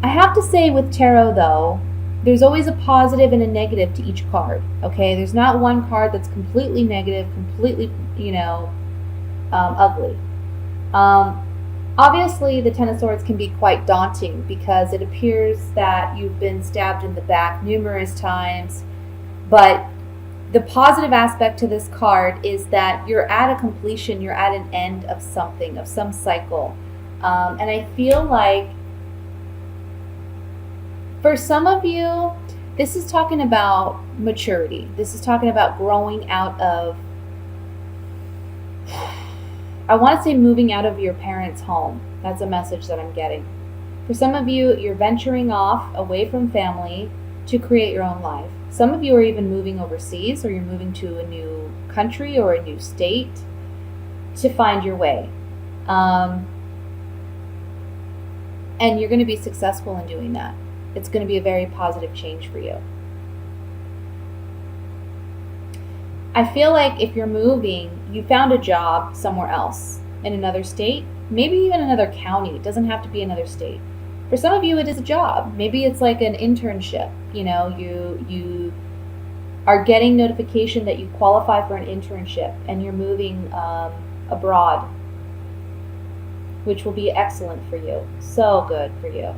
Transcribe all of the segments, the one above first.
I have to say with tarot, though, there's always a positive and a negative to each card. Okay, there's not one card that's completely negative, completely, ugly. Um, Obviously, the Ten of Swords can be quite daunting because it appears that you've been stabbed in the back numerous times. But the positive aspect to this card is that you're at a completion, you're at an end of something, of some cycle. And I feel like for some of you, this is talking about maturity. This is talking about growing out of, I want to say moving out of your parents' home. That's a message that I'm getting. For some of you, you're venturing off away from family to create your own life. Some of you are even moving overseas, or you're moving to a new country or a new state to find your way. And you're going to be successful in doing that. It's going to be a very positive change for you. I feel like if you're moving, you found a job somewhere else in another state, maybe even another county. It doesn't have to be another state. For some of you, it is a job. Maybe it's like an internship. You are getting notification that you qualify for an internship and you're moving abroad, which will be excellent for you. So good for you.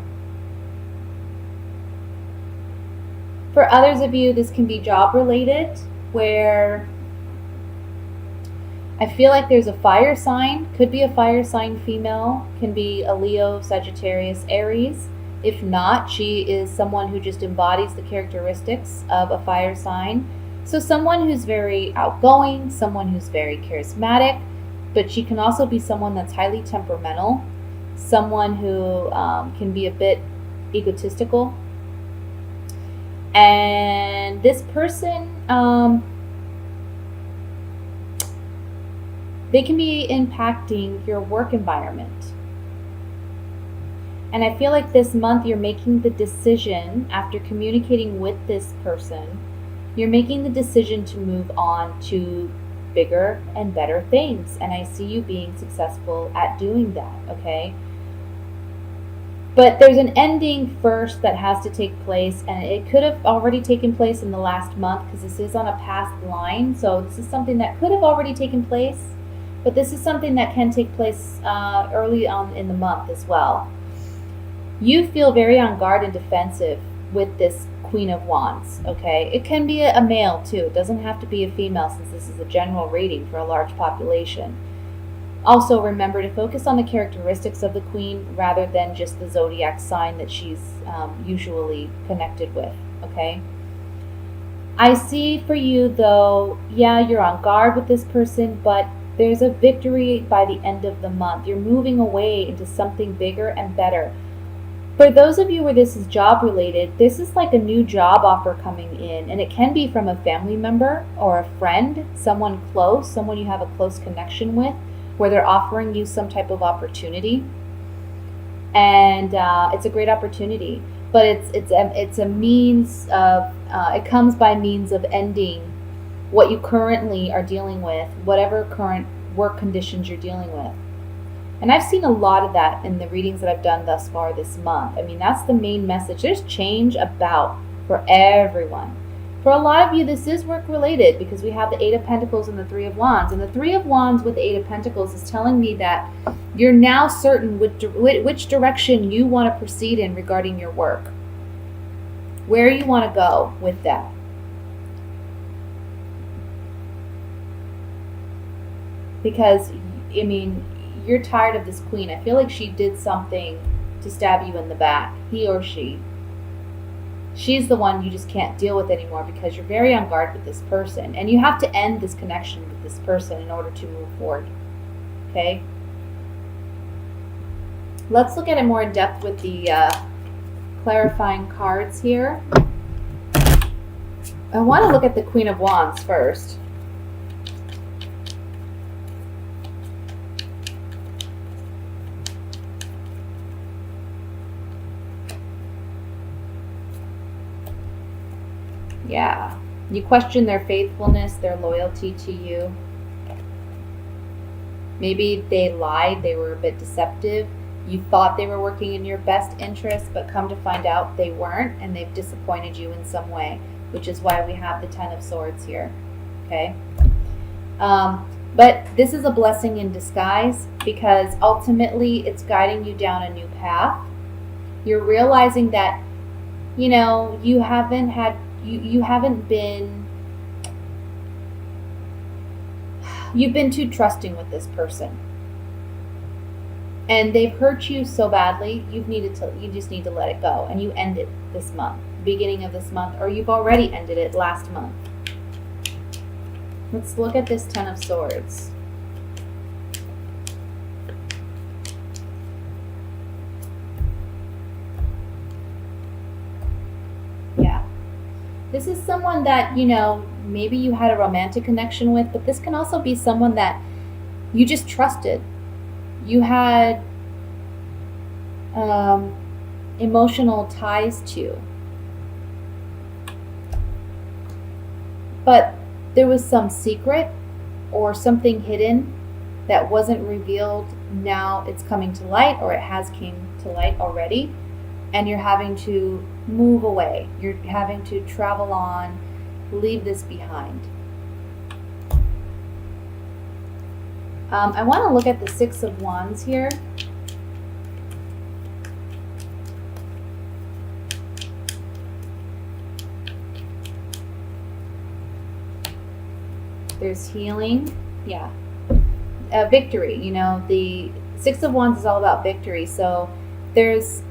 For others of you, this can be job related, where I feel like there's a fire sign. Could be a fire sign female, can be a Leo, Sagittarius, Aries. If not, she is someone who just embodies the characteristics of a fire sign. So someone who's very outgoing, someone who's very charismatic, but she can also be someone that's highly temperamental, someone who can be a bit egotistical. And this person, they can be impacting your work environment. And I feel like this month you're making the decision, after communicating with this person, you're making the decision to move on to bigger and better things. And I see you being successful at doing that, okay? But there's an ending first that has to take place, and it could have already taken place in the last month because this is on a past line. So this is something that could have already taken place, but this is something that can take place early on in the month as well. You feel very on guard and defensive with this Queen of Wands, okay? It can be a male too. It doesn't have to be a female, since this is a general reading for a large population. Also, remember to focus on the characteristics of the Queen rather than just the zodiac sign that she's usually connected with, okay? I see for you, though, yeah, you're on guard with this person, but there's a victory by the end of the month. You're moving away into something bigger and better. For those of you where this is job related, this is like a new job offer coming in, and it can be from a family member or a friend, someone close, someone you have a close connection with, where they're offering you some type of opportunity. And it's a great opportunity, but it's a means of, it comes by means of ending what you currently are dealing with, whatever current work conditions you're dealing with. And I've seen a lot of that in the readings that I've done thus far this month. I mean, that's the main message. There's change about for everyone. For a lot of you, this is work related because we have the Eight of Pentacles and the Three of Wands. And the Three of Wands with the Eight of Pentacles is telling me that you're now certain which direction you want to proceed in regarding your work, where you want to go with that. Because, I mean, you're tired of this Queen. I feel like she did something to stab you in the back, he or she. She's the one you just can't deal with anymore because you're very on guard with this person. And you have to end this connection with this person in order to move forward. Okay? Let's look at it more in depth with the clarifying cards here. I want to look at the Queen of Wands first. Yeah, you question their faithfulness, their loyalty to you. Maybe they lied, they were a bit deceptive. You thought they were working in your best interest, but come to find out they weren't, and they've disappointed you in some way, which is why we have the Ten of Swords here. Okay? But this is a blessing in disguise, because ultimately it's guiding you down a new path. You're realizing that, you know, you haven't been, you've been too trusting with this person. And they've hurt you so badly, you just need to let it go. And you end it this month, beginning of this month, or you've already ended it last month. Let's look at this Ten of Swords. Yeah. This is someone that, you know, maybe you had a romantic connection with, but this can also be someone that you just trusted. You had emotional ties to. But there was some secret or something hidden that wasn't revealed. Now it's coming to light, or it has came to light already, and you're having to move away. You're having to travel on, leave this behind. I want to look at the Six of Wands here. There's healing. Yeah. Victory. You know, the Six of Wands is all about victory. So there's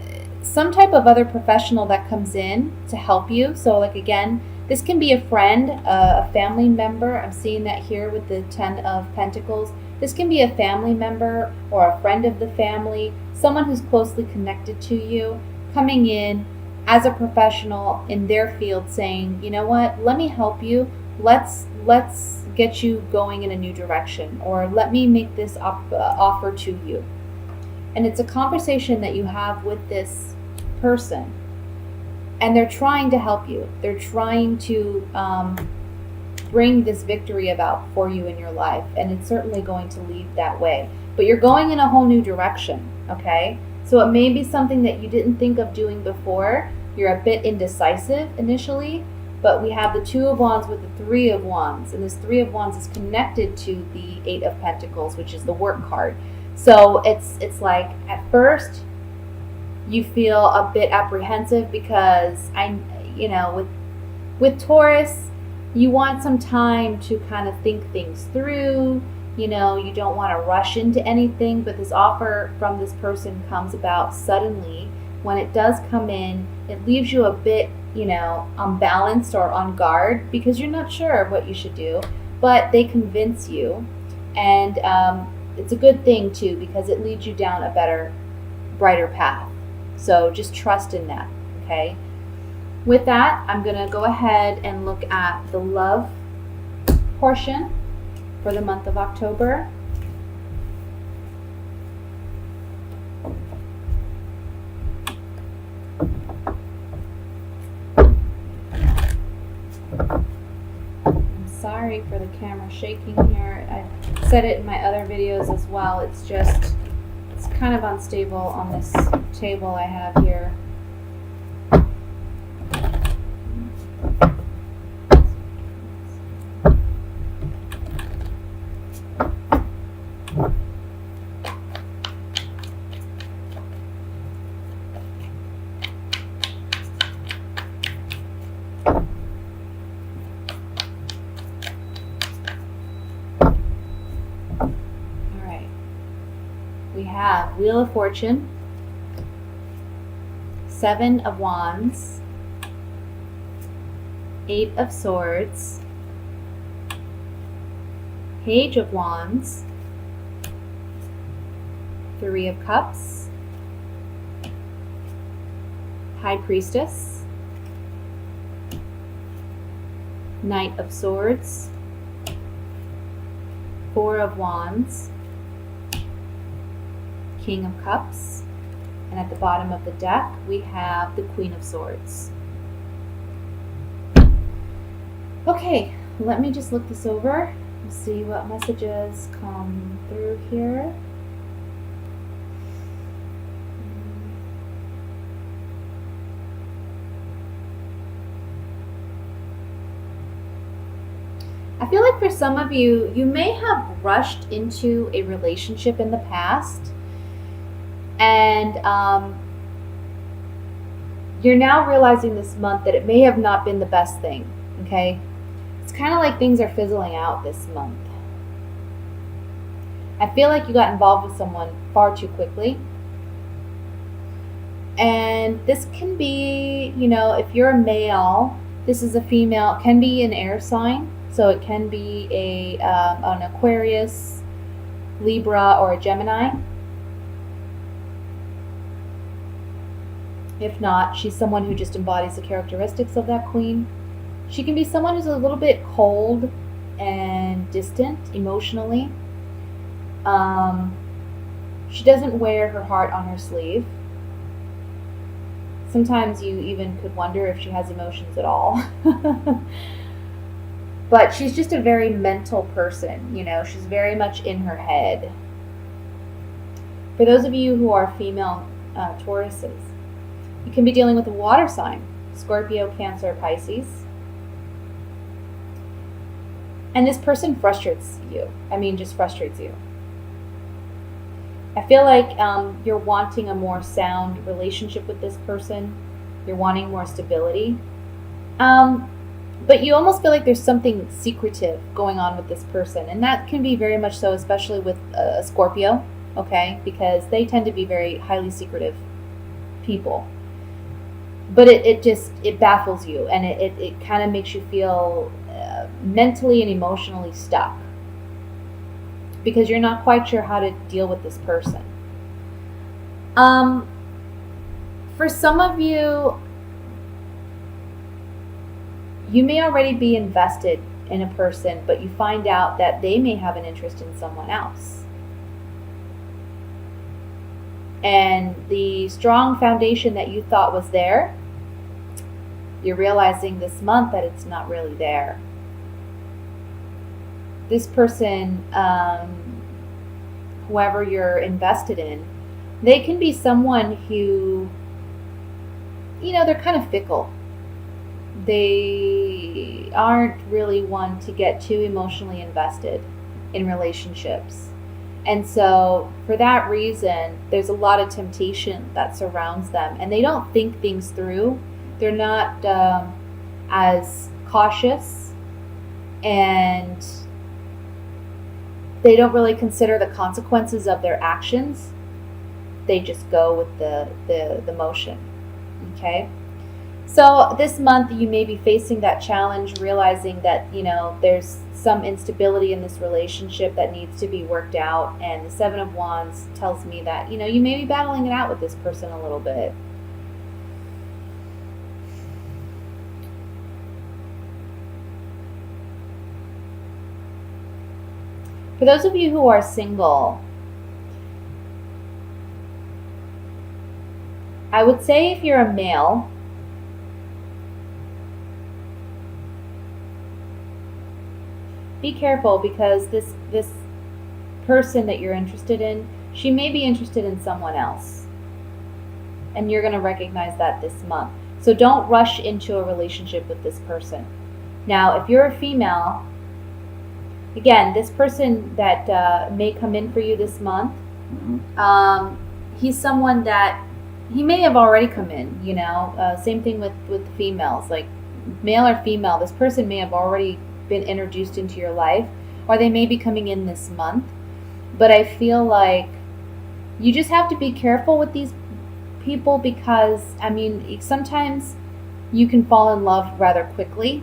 some type of other professional that comes in to help you. So like, again, this can be a friend, a family member. I'm seeing that here with the Ten of Pentacles. This can be a family member or a friend of the family, someone who's closely connected to you, coming in as a professional in their field saying, you know what, let me help you. Let's get you going in a new direction, or let me make this offer to you. And it's a conversation that you have with this person, and they're trying to help you. They're trying to bring this victory about for you in your life, and it's certainly going to lead that way. But you're going in a whole new direction, okay? So it may be something that you didn't think of doing before. You're a bit indecisive initially, but we have the Two of Wands with the Three of Wands, and this Three of Wands is connected to the Eight of Pentacles, which is the work card. So it's like, at first you feel a bit apprehensive, because with Taurus, you want some time to kind of think things through. You know, you don't want to rush into anything, but this offer from this person comes about suddenly. When it does come in, it leaves you a bit, you know, unbalanced or on guard, because you're not sure what you should do, but they convince you. And it's a good thing too, because it leads you down a better, brighter path. So just trust in that, okay? With that, I'm going to go ahead and look at the love portion for the month of October. I'm sorry for the camera shaking here. I said it in my other videos as well. It's kind of unstable on this table I have here. We have Wheel of Fortune, Seven of Wands, Eight of Swords, Page of Wands, Three of Cups, High Priestess, Knight of Swords, Four of Wands, King of Cups, and at the bottom of the deck we have the Queen of Swords. Okay, let me just look this over and see what messages come through here. I feel like for some of you, you may have rushed into a relationship in the past, and you're now realizing this month that it may have not been the best thing, okay? It's kind of like things are fizzling out this month. I feel like you got involved with someone far too quickly. And this can be, if you're a male, this is a female, it can be an air sign. So it can be an Aquarius, Libra, or a Gemini. If not, she's someone who just embodies the characteristics of that queen. She can be someone who's a little bit cold and distant emotionally. She doesn't wear her heart on her sleeve. Sometimes you even could wonder if she has emotions at all. But she's just a very mental person, she's very much in her head. For those of you who are female Tauruses, you can be dealing with a water sign, Scorpio, Cancer, Pisces. And this person frustrates you. Just frustrates you. I feel like you're wanting a more sound relationship with this person. You're wanting more stability. But you almost feel like there's something secretive going on with this person. And that can be very much so, especially with a Scorpio, okay? Because they tend to be very highly secretive people. But it baffles you, and it kind of makes you feel mentally and emotionally stuck, because you're not quite sure how to deal with this person. For some of you, you may already be invested in a person, but you find out that they may have an interest in someone else. And the strong foundation that you thought was there, you're realizing this month that it's not really there. This person, whoever you're invested in, they can be someone who, they're kind of fickle. They aren't really one to get too emotionally invested in relationships. And so for that reason, there's a lot of temptation that surrounds them, and they don't think things through. They're not as cautious, and they don't really consider the consequences of their actions. They just go with the motion, okay? So this month you may be facing that challenge, realizing that, there's some instability in this relationship that needs to be worked out. And the Seven of Wands tells me that, you may be battling it out with this person a little bit. For those of you who are single, I would say if you're a male, be careful, because this person that you're interested in, she may be interested in someone else. And you're going to recognize that this month. So don't rush into a relationship with this person. Now, if you're a female, again, this person that may come in for you this month, he's someone that he may have already come in, same thing with females, like male or female, this person may have already been introduced into your life, or they may be coming in this month. But I feel like you just have to be careful with these people, because sometimes you can fall in love rather quickly,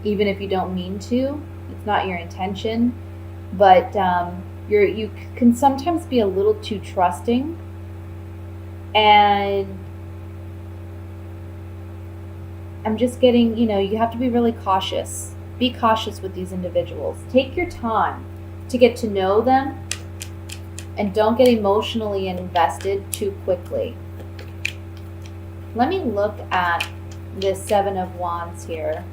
even if you don't mean to. It's not your intention, but you can sometimes be a little too trusting, and I'm just getting, you have to be really cautious. Be cautious with these individuals. Take your time to get to know them, and don't get emotionally invested too quickly. Let me look at this Seven of Wands here.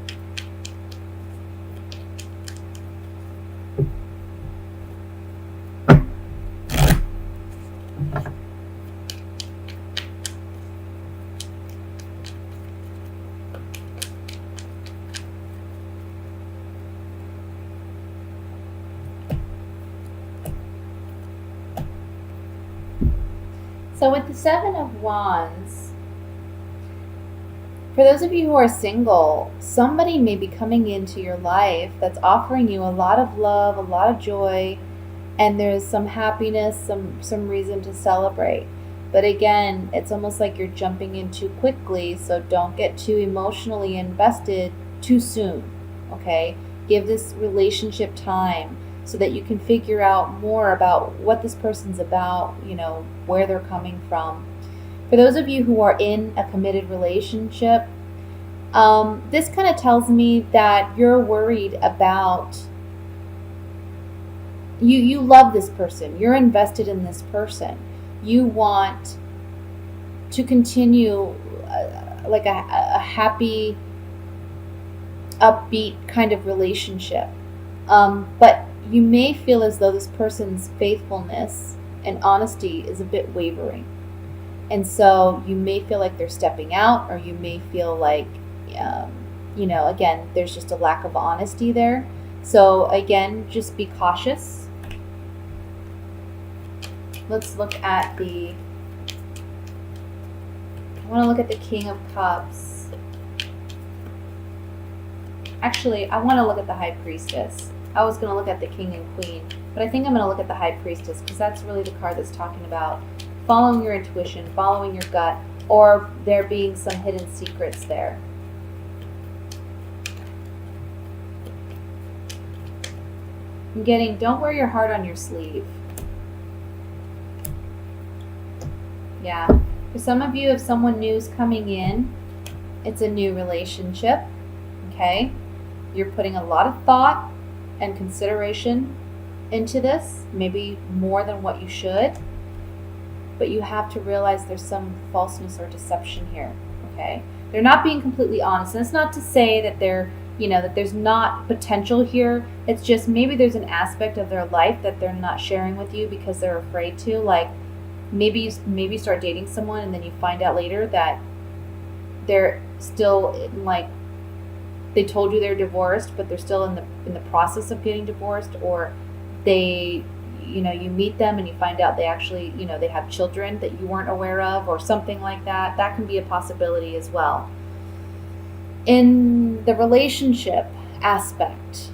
So with the Seven of Wands, for those of you who are single, somebody may be coming into your life that's offering you a lot of love, a lot of joy, and there's some happiness, some reason to celebrate. But again, it's almost like you're jumping in too quickly, so don't get too emotionally invested too soon, okay? Give this relationship time so that you can figure out more about what this person's about, where they're coming from. For those of you who are in a committed relationship, this kind of tells me that you're worried about, you love this person, you're invested in this person, you want to continue like a happy, upbeat kind of relationship, but you may feel as though this person's faithfulness and honesty is a bit wavering. And so you may feel like they're stepping out, or you may feel like, again, there's just a lack of honesty there. So again, just be cautious. Let's look at I want to look at the King of Cups. Actually, I want to look at the High Priestess. I was going to look at the King and Queen, but I think I'm going to look at the High Priestess, because that's really the card that's talking about following your intuition, following your gut, or there being some hidden secrets there. I'm getting, don't wear your heart on your sleeve. Yeah. For some of you, if someone new is coming in, it's a new relationship, okay? You're putting a lot of thought and consideration into this, maybe more than what you should. But you have to realize there's some falseness or deception here, okay? They're not being completely honest. And it's not to say that that there's not potential here. It's just maybe there's an aspect of their life that they're not sharing with you because they're afraid to. Like maybe you start dating someone and then you find out later that they're still they told you they're divorced, but they're still in the process of getting divorced, or you meet them and you find out they actually, they have children that you weren't aware of, or something like that. That can be a possibility as well. In the relationship aspect,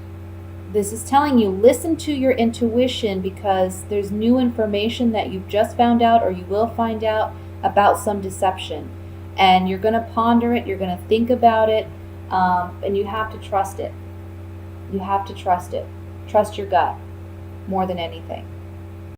this is telling you, listen to your intuition, because there's new information that you've just found out, or you will find out about some deception. And you're going to ponder it, you're going to think about it, and you have to trust it. You have to trust it. Trust your gut more than anything.